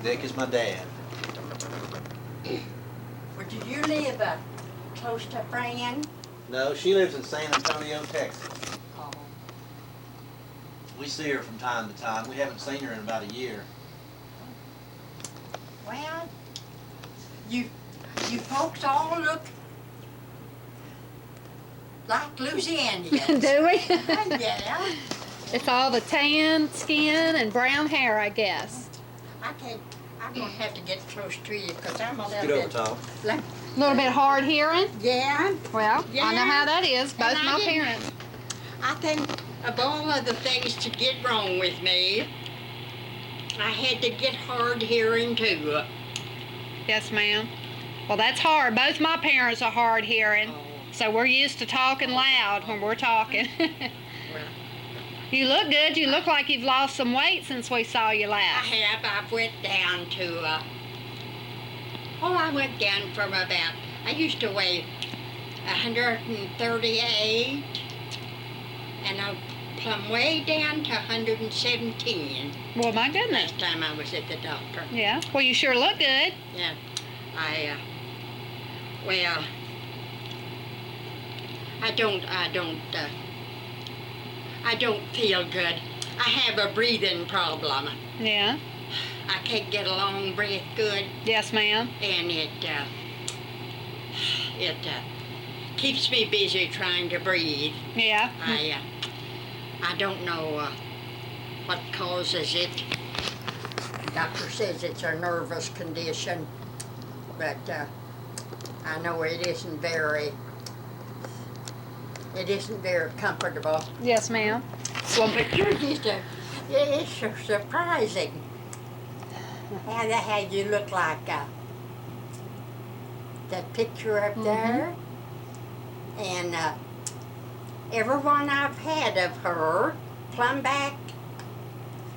Dick is my dad. Well, do you live close to Fran? No, she lives in San Antonio, Texas. Oh. We see her from time to time. We haven't seen her in about a year. Well, you folks all look like Louisianians. Do we? Yeah. It's all the tan skin and brown hair, I guess. I'm gonna have to get close to you because I'm a Get little over, bit. Tom. Like, A little bit hard hearing. yeah. Well, I know how that is. And Both I my didn't- parents. I think of all of the things to get wrong with me, I had to get hard hearing too. Yes, ma'am. Well, that's hard. Both my parents are hard hearing, so we're used to talking loud when we're talking. Well, You look good. You look like you've lost some weight since we saw you I last. have. I went down to, I went down from about, I used to weigh 138, and I plumb way down to 117 Well, my goodness. last time I was at the doctor. Yeah. Well, you sure look good. Yeah, I don't feel good. I have a breathing problem. Yeah. I can't get a long breath good, Yes, ma'am. and it keeps me busy trying to breathe. Yeah. I don't know what causes it. The doctor says it's a nervous condition, but I know it isn't very comfortable. Yes, ma'am. Well, but yours it's so surprising how you look like that picture up there. And everyone I've had of her, plumb back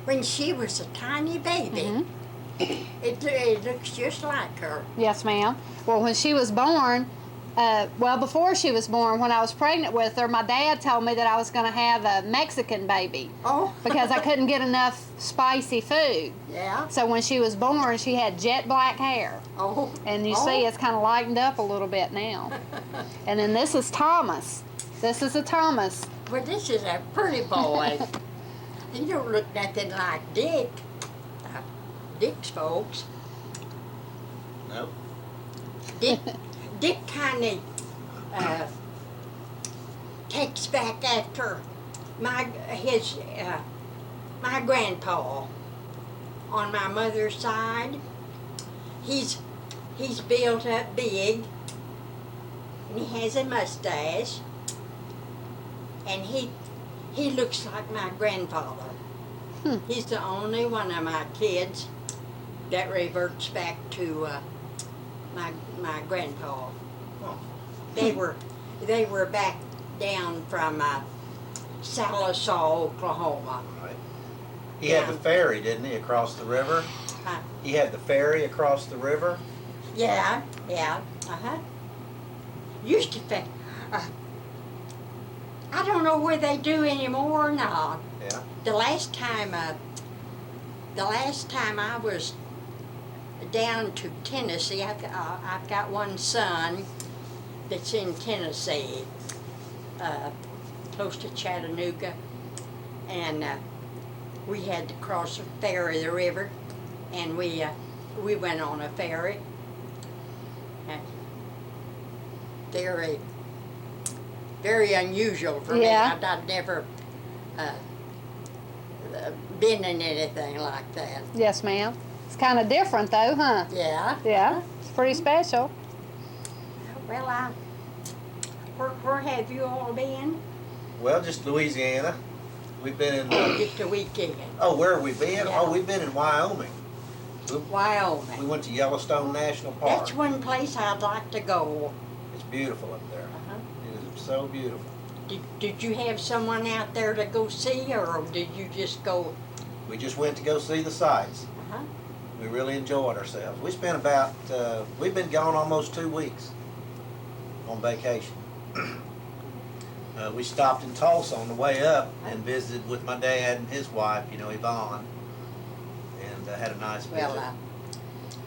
when she was a tiny baby, it looks just like her. Yes, ma'am. Well, when she was born, before she was born, when I was pregnant with her, my dad told me that I was going to have a Mexican baby Oh. because I couldn't get enough spicy food. Yeah. So when she was born, she had jet black hair. Oh. And you see it's kind of lightened up a little bit now. And then this is Thomas. This is a Thomas. Well, this is a pretty boy. He don't look nothing like Dick. Dick's folks. No. Dick kind of takes back after my grandpa on my mother's side. He's built up big, and he has a mustache, and he looks like my grandfather. He's the only one of my kids that reverts back to my grandpa. Oh. They were back down from Sallisaw, Oklahoma. Right. He had the ferry, didn't he, across the river? He had the ferry across the river? Yeah. Used to I don't know where they do anymore or not. Yeah. The last time I was down to Tennessee, I've got one son that's in Tennessee, close to Chattanooga, and we had to cross the ferry, the river, and we went on a ferry. Very, very unusual for Yeah. me. I'd never been in anything like that. Yes, ma'am. It's kind of different, though, huh? Yeah. Yeah. It's pretty special. Well, where have you all been? Well, just Louisiana. We've been in... Just a weekend. Oh, where have we been? Yeah. Oh, we've been in Wyoming. We Wyoming. went to Yellowstone National Park. That's one place I'd like to go. It's beautiful up there. It is so beautiful. Did you have someone out there to go see, or did you just go? We just went to go see the sights. We really enjoyed ourselves. We spent about, we've been gone almost 2 weeks on vacation. We stopped in Tulsa on the way up and visited with my dad and his wife, Yvonne, and had a nice visit. Well,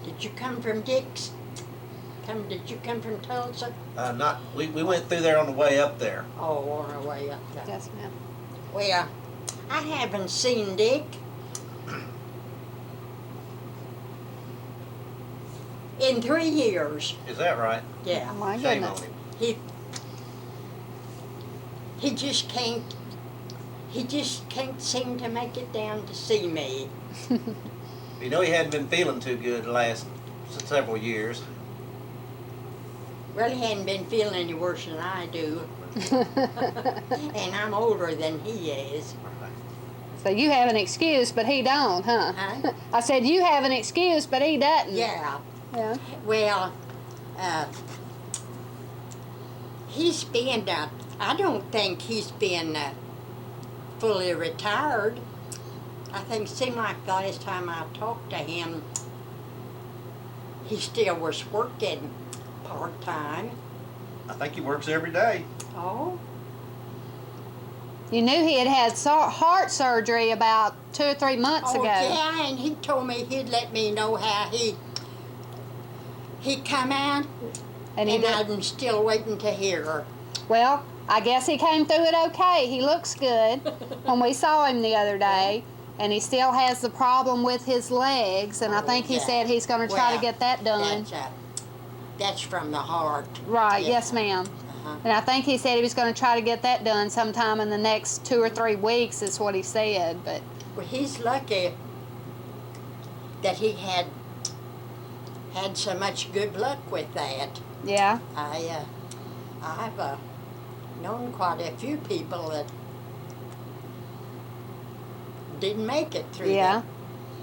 Did you come from Dix? Did you come from Tulsa? We went through there on the way up there. Oh, on our way up there. Yes, ma'am. Well, I haven't seen Dick in 3 years. Is that right? Yeah. Oh, my Shame goodness. on him. He just can't seem to make it down to see me. You know he hadn't been feeling too good the last several years. Well, he hadn't been feeling any worse than I do. And I'm older than he is. So you have an excuse, but he don't, huh? Huh? I said you have an excuse, but he doesn't. Yeah. Yeah. Well, he's been, I don't think he's been fully retired. I think it seemed like the last time I talked to him, he still was working part-time. I think he works every day. Oh? You knew he had had heart surgery about 2 or 3 months Oh, ago. yeah, and he told me he'd let me know how he come out, And and he did. I'm still waiting to hear. Well, I guess he came through it okay. He looks good when we saw him the other day. And he still has the problem with his legs, and I think he yeah. said he's going to try to Well, get that done. That's from the heart. Right, Yeah. yes ma'am. Uh-huh. And I think he said he was going to try to get that done sometime in the next 2 or 3 weeks is what he said, but Well, he's lucky that he had so much good luck with that. yeah. I've known quite a few people that didn't make it through Yeah.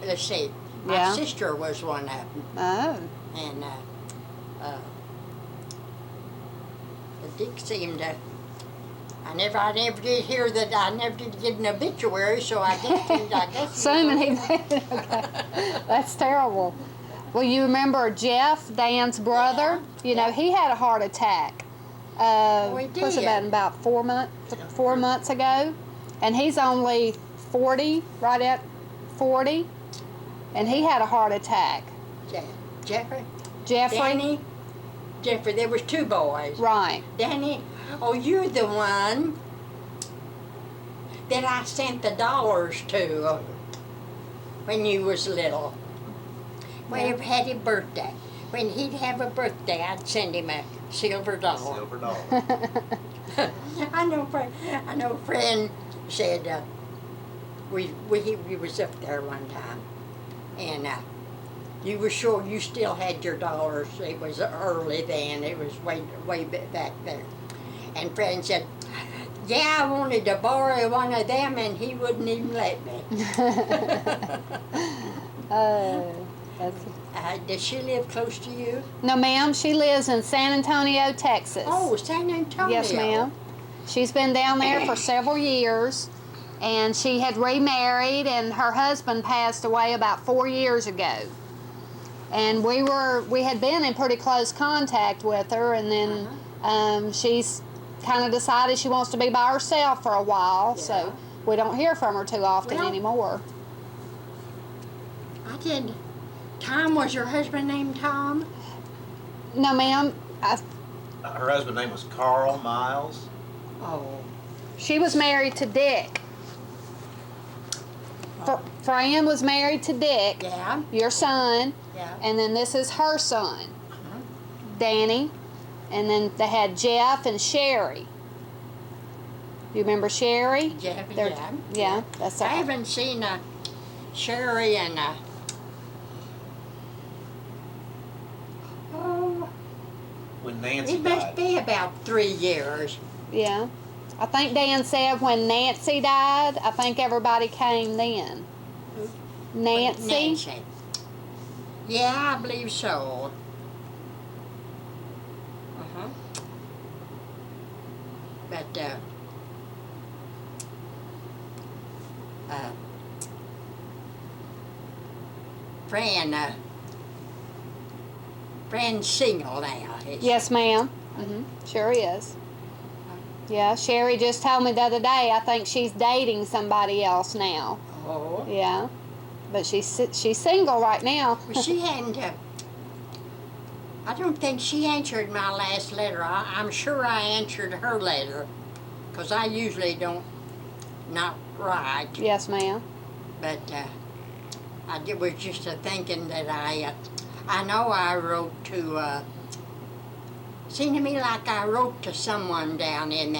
that. Let's see, my Yeah. sister was one of them, Oh. and Dick seemed to. I never did hear that. I never did get an obituary, so I guess. Assuming he okay. That's terrible. Well, you remember Jeff, Dan's brother? Yeah. You know, he had a heart attack. He Was did. about 4 months ago, and he's only 40, right at 40, and he had a heart attack. Jeffrey. Jeffrey, Jeffrey. There was 2 boys. right? Danny, oh, you're the one that I sent the dollars to when you was little. When Yeah. he had a birthday. When he'd have a birthday, I'd send him a silver dollar. Silver dollar. I know a friend said we was up there one time, and you were sure you still had your dollars. It was early then. It was way back there. And friend said, yeah, I wanted to borrow one of them, and he wouldn't even let me. Does she live close to you? No, ma'am. She lives in San Antonio, Texas. Oh, San Antonio. Yes, ma'am. She's been down there for several years, and she had remarried, and her husband passed away about 4 years ago. And we had been in pretty close contact with her, and then she's kind of decided she wants to be by herself for a while, Yeah. so we don't hear from her too often Well, anymore. I did. Tom, was your husband named Tom? No, ma'am. Her husband's name was Carl Miles. Oh. She was married to Dick. Fran was married to Dick, Yeah. your son, Yeah. and then this is her son, Danny, and then they had Jeff and Sherry. You remember Sherry? Jeff, They're- yeah. Yeah, that's I her. haven't seen Sherry and oh, When Nancy it must died. be about 3 years. Yeah. I think Dan said when Nancy died, I think everybody came then. Nancy? Yeah, I believe so. Uh-huh. But, Fran's single now. Yes, ma'am. Sure is. Yeah, Sherry just told me the other day, I think she's dating somebody else now. Oh. Yeah. But she's single right now. Well, she hadn't, I don't think she answered my last letter. I'm sure I answered her letter, 'cause I usually don't not write. Yes, ma'am. But was just a thinking that I know I wrote to, seemed to me like I wrote to someone down in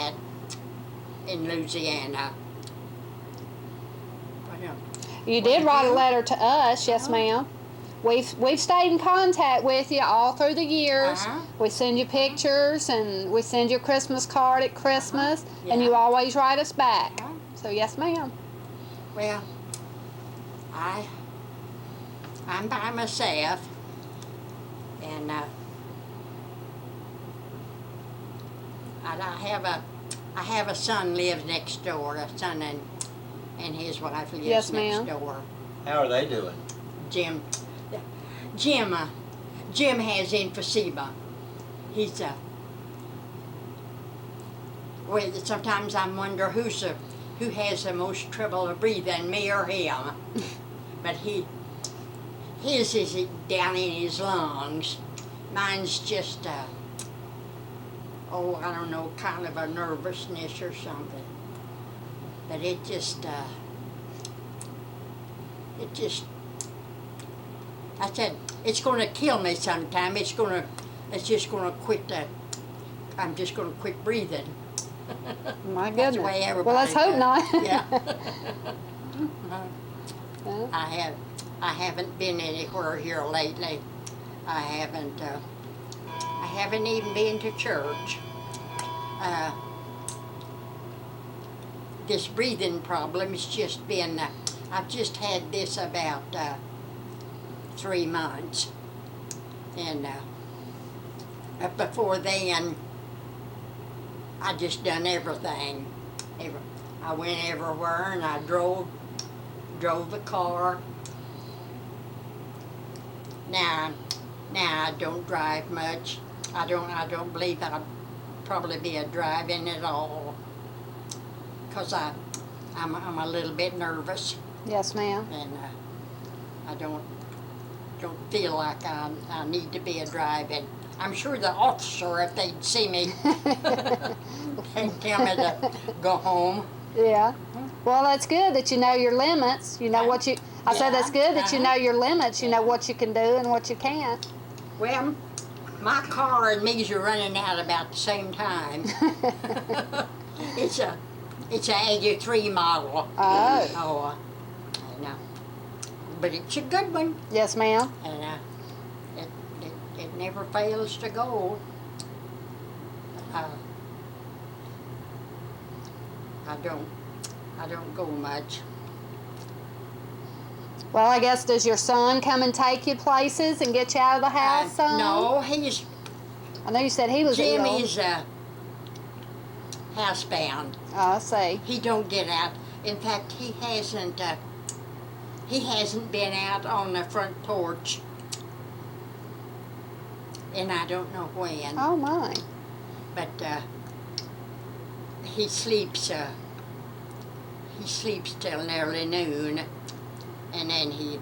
Louisiana. What else? You What did did write a you? letter to us, yes, Oh. ma'am. We've stayed in contact with you all through the years. Uh-huh. We send you pictures and we send you a Christmas card at Christmas, and Yeah. you always write us back. Uh-huh. So yes, ma'am. Well, I'm by myself, and I have a son lives next door. A son and his wife lives Yes, next ma'am. door. How are they doing? Jim has emphysema. He's well, sometimes I wonder who has the most trouble of breathing, me or him. But his is down in his lungs. Mine's just I don't know, kind of a nervousness or something. But it just I said, it's going to kill me sometime. It's just going to quit. I'm just going to quit breathing. My That's the goodness. way everybody Well, let's hope does. not. Yeah. Yeah. I haven't been anywhere here lately. I haven't even been to church. This breathing problem's just been. I've just had this about 3 months, and before then, I just done everything. I went everywhere, and I drove the car. Now I don't drive much. I don't believe I'd probably be a driving at all, 'cause I'm a little bit nervous, Yes, ma'am. and I don't feel like I need to be a driving. I'm sure the officer, if they'd see me, they'd tell me to go home. Yeah. Well, that's good that you know your limits. You know what you. I said that's good that you know your limits. You know what you can do and what you can't. Well, my car and me's are running out about the same time. It's a 83 model. Oh. Oh, I know. But it's a good one, Yes, ma'am. and it never fails to go. I don't go much. Well, I guess does your son come and take you places and get you out of the house? Son? No, I know you said he was ill. Jimmy's housebound. Oh, I see. He don't get out. In fact, he hasn't been out on the front porch, and I don't know when. Oh my. But he sleeps till nearly noon, and then he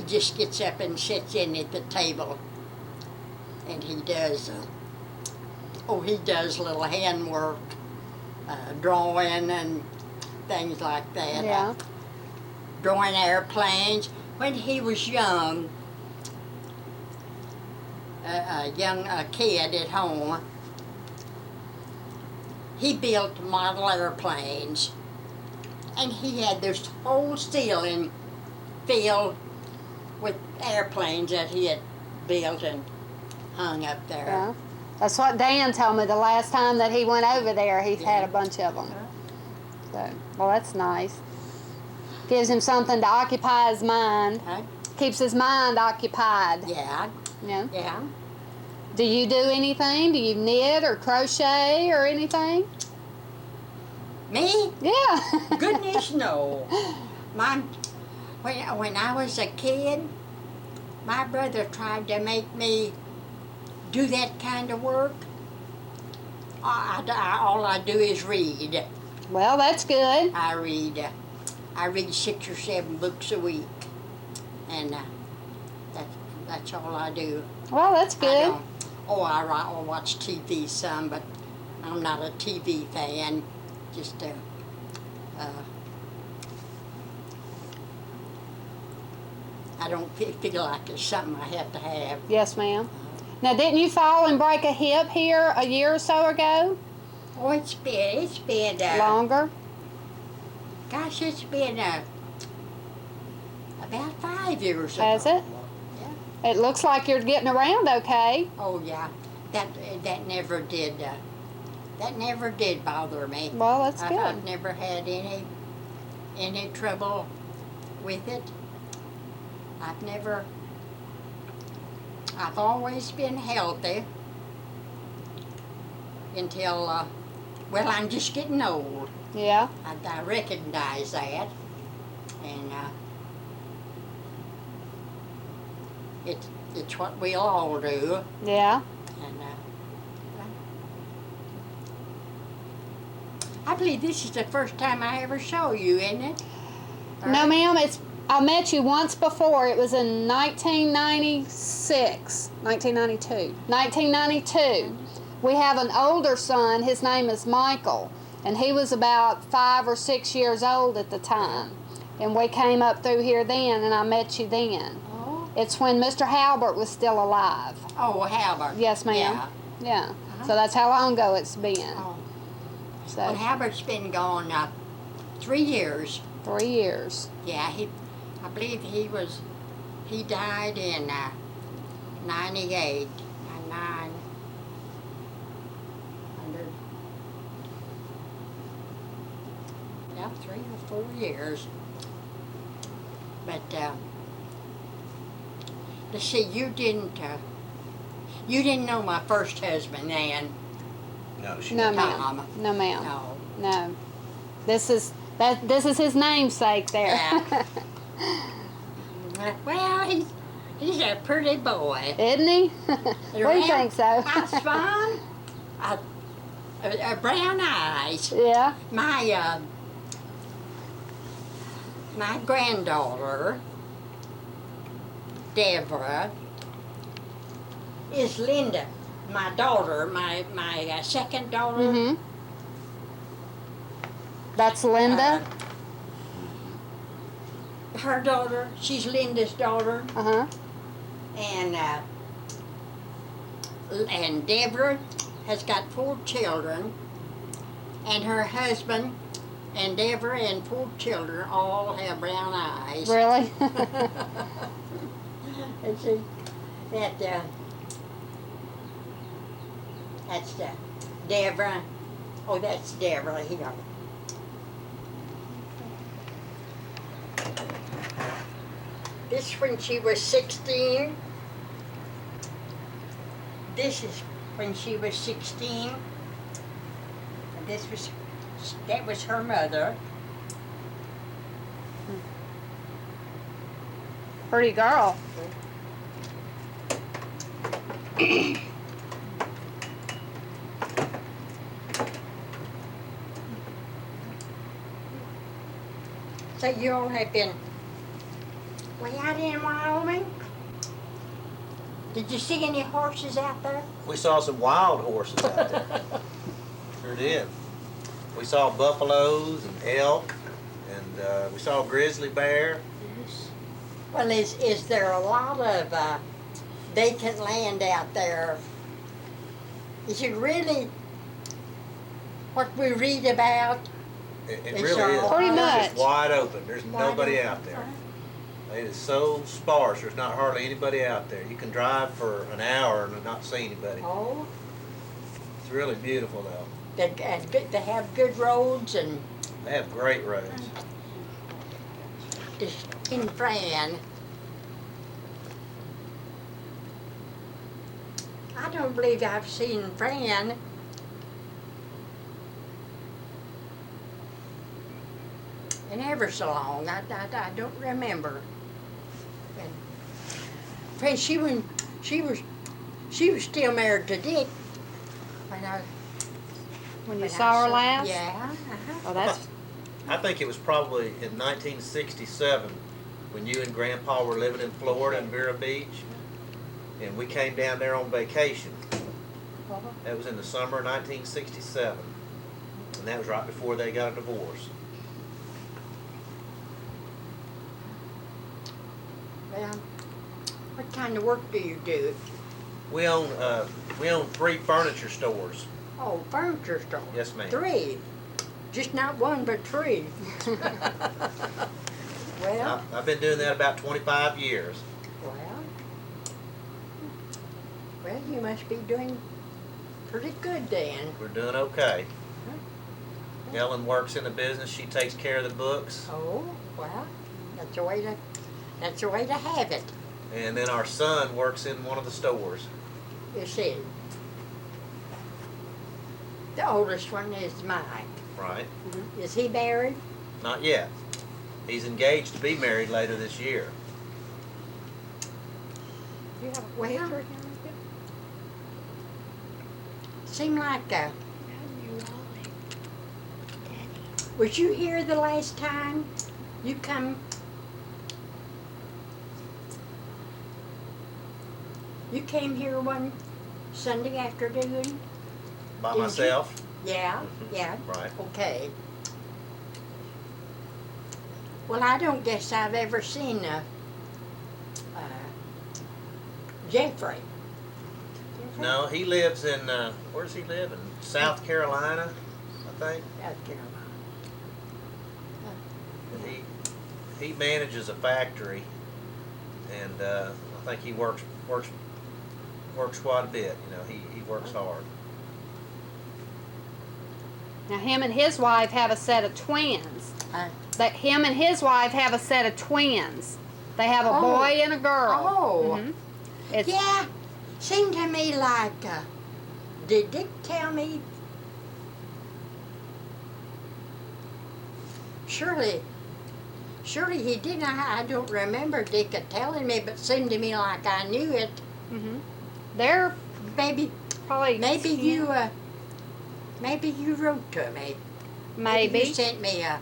just gets up and sits in at the table, and he does little handwork, drawing and things like that. Yeah. Drawing airplanes. When he was young, a kid at home, he built model airplanes, and he had this whole ceiling filled with airplanes that he had built and hung up there. Yeah. That's what Dan told me the last time that he went over there. He's had a bunch of them. So, well, that's nice. Gives him something to occupy his mind. Huh? Keeps his mind occupied. Yeah, Yeah. yeah. Do you do anything? Do you knit or crochet or anything? Me? Yeah. Goodness, no. When I was a kid, my brother tried to make me do that kind of work. All I do is read. Well, that's good. I read 6 or 7 books a week, and That's all I do. Well, that's I good. don't, I watch TV some, but I'm not a TV fan. Just I don't feel like it's something I have to have. Yes, ma'am. Now, didn't you fall and break a hip here a year or so ago? Oh, it's been Longer? gosh, it's been about 5 years ago. Has it? Yeah. It looks like you're getting around okay. Oh yeah, that never did. That never did bother me. Well, that's good. I've never had any trouble with it. I've always been healthy until, well, I'm just getting old. Yeah. I recognize that. And it's what we all do. Yeah. And I believe this is the first time I ever saw you, isn't it? No, ma'am. I met you once before. It was in 1996, 1992. 1992. We have an older son. His name is Michael, and he was about 5 or 6 years old at the time. And we came up through here then, and I met you then. Oh. It's when Mr. Halbert was still alive. Oh, Halbert. Yes, ma'am. Yeah. So that's how long ago it's been. Oh. So Well, Halbert's been gone 3 years. 3 years. Yeah, I believe he died in 98. 900. Yeah, 3 or 4 years. But let's see, you didn't know my first husband then. No, she No, didn't. ma'am. Tom. No, ma'am. No. No. This is his namesake there. Yeah. Well, he's a pretty boy. Isn't he? What do you think so? That's fun. Brown eyes. Yeah. My granddaughter, Deborah, is Linda. My daughter, my second daughter. Mhm. That's Linda. Her daughter, she's Linda's daughter, Uh-huh. and Deborah has got 4 children, and her husband and Deborah and 4 children all have brown eyes. Really? And see, that's Deborah. Oh, that's Deborah here. This when she was 16. This is when she was 16. And that was her mother. Pretty girl. So you all have been way out in Wyoming? Did you see any horses out there? We saw some wild horses out there. Sure did. We saw buffaloes and elk, and we saw a grizzly bear. Well, is there a lot of vacant land out there? Is it really what we read about? It It's really is. all- Pretty It's much. just wide open. There's nobody open. out there. It is so sparse. There's not hardly anybody out there. You can drive for an hour and not see anybody. Oh, It's really beautiful though. they have good roads and They have great roads. just in Fran. I don't believe I've seen Fran. In ever so long, I don't remember. And Fran, she was still married to Dick when When you when I saw her last? Yeah. Uh-huh. Oh, that's I think it was probably in 1967 when you and Grandpa were living in Florida in Vero Beach. and we came down there on vacation. That was in the summer of 1967, and that was right before they got a divorce. Well, what kind of work do you do? We own 3 furniture stores. Oh, furniture store. Yes, ma'am. 3. Just not 1, but 3. Well, I've been doing that about 25 years. well, you must be doing pretty good then. We're doing okay. Ellen works in the business. She takes care of the books. Oh, well, that's the way to have it. And then our son works in one of the stores. You see, the oldest one is Mike. Right. Is he married? Not yet. He's engaged to be married later this year. You have a Well, picture here? seemed like How you rolling, Daddy? was you here the last time you come? You came here one Sunday afternoon? By Did you? myself. Yeah, yeah. Right. Okay. Well, I don't guess I've ever seen Jeffrey. No, he lives in, where does he live? In South Carolina, I think. South Carolina. He manages a factory, and I think he works quite a bit. You know, he works hard. Now him and his wife have a set of twins. Uh, Him and his wife have a set of twins. They have a Oh. boy and a girl. Oh. Mhm. It's, Yeah, seemed to me like, did Dick tell me? Surely he didn't. I don't remember Dick telling me, but seemed to me like I knew it. mhm. They're Maybe probably you, maybe you wrote to me. maybe. You sent me a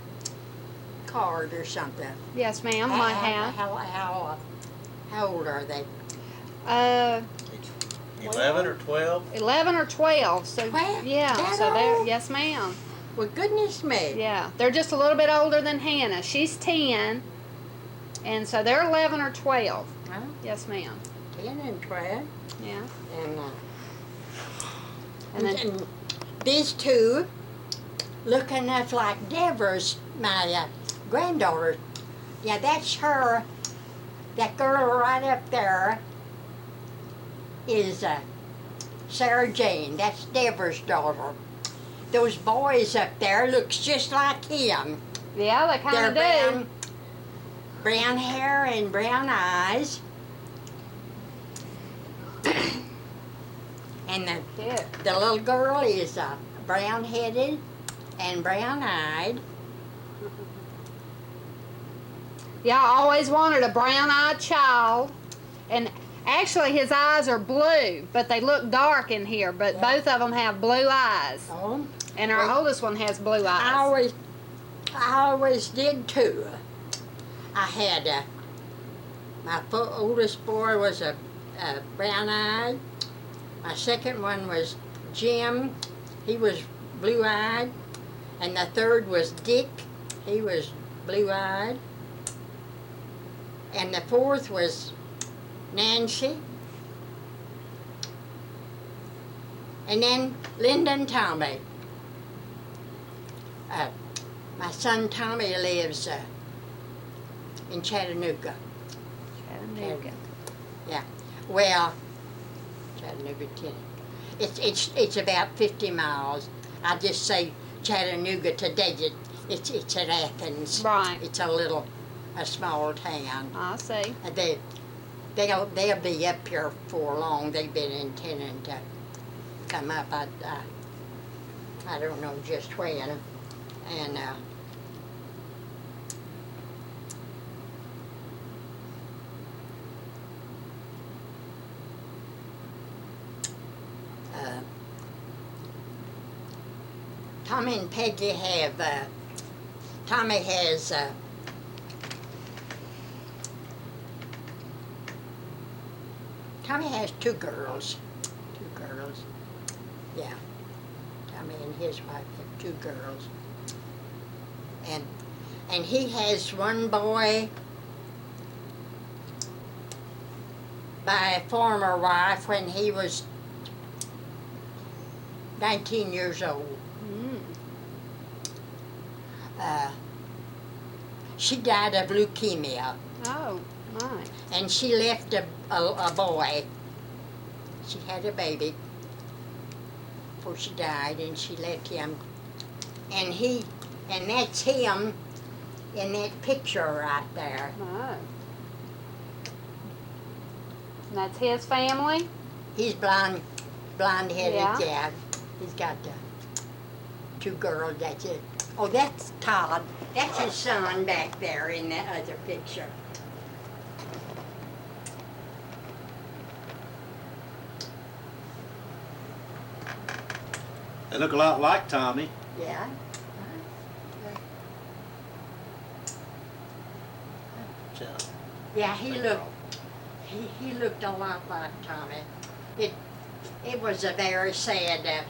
card or something. Yes, ma'am. I have. How old are they? 11 or 12. 11 or 12. So Well, yeah. that So they're old? yes, ma'am. Well, goodness me. Yeah, they're just a little bit older than Hannah. She's 10, and so they're 11 or 12. Huh? Yes, ma'am. 10 and 12. Yeah. And, and these two look enough like Deborah's, my granddaughter. Yeah, that's her. That girl right up there is Sarah Jane. That's Deborah's daughter. Those boys up there looks just like him. Yeah, they kind of do. Brown hair and brown eyes. And Yeah. the little girl is brown-headed and brown-eyed. Yeah, I always wanted a brown-eyed child, and actually his eyes are blue, but they look dark in here. But Yeah. both of them have blue eyes, Oh, and our Well, oldest one has blue eyes. I always did too. I had my oldest boy was a brown-eyed. My second one was Jim. He was blue-eyed, and the third was Dick. He was blue-eyed, and the fourth was Nancy. And then Linda and Tommy. My son Tommy lives in Chattanooga. Chattanooga. Well, Chattanooga, Tennessee. It's about 50 miles. I just say Chattanooga today. It's at Athens. Right. It's a small town. I see. They'll be up here for long. They've been intending to come up. I don't know just when. And Tommy and Peggy have. Tommy has. Tommy has two girls. Two girls. Yeah. Tommy and his wife have two girls. And he has one boy by a former wife when he was 19 years old. Mm. She died of leukemia, Oh, nice. and she left a boy. She had a baby before she died, and she left him. And that's him in that picture right there. Oh. And that's his family? He's blonde-headed, Yeah. yeah. He's got two girls, that's it. Oh, that's Todd. That's his son back there in that other picture. They look a lot like Tommy. Yeah. So, Yeah, he looked a lot like Tommy. It was a very sad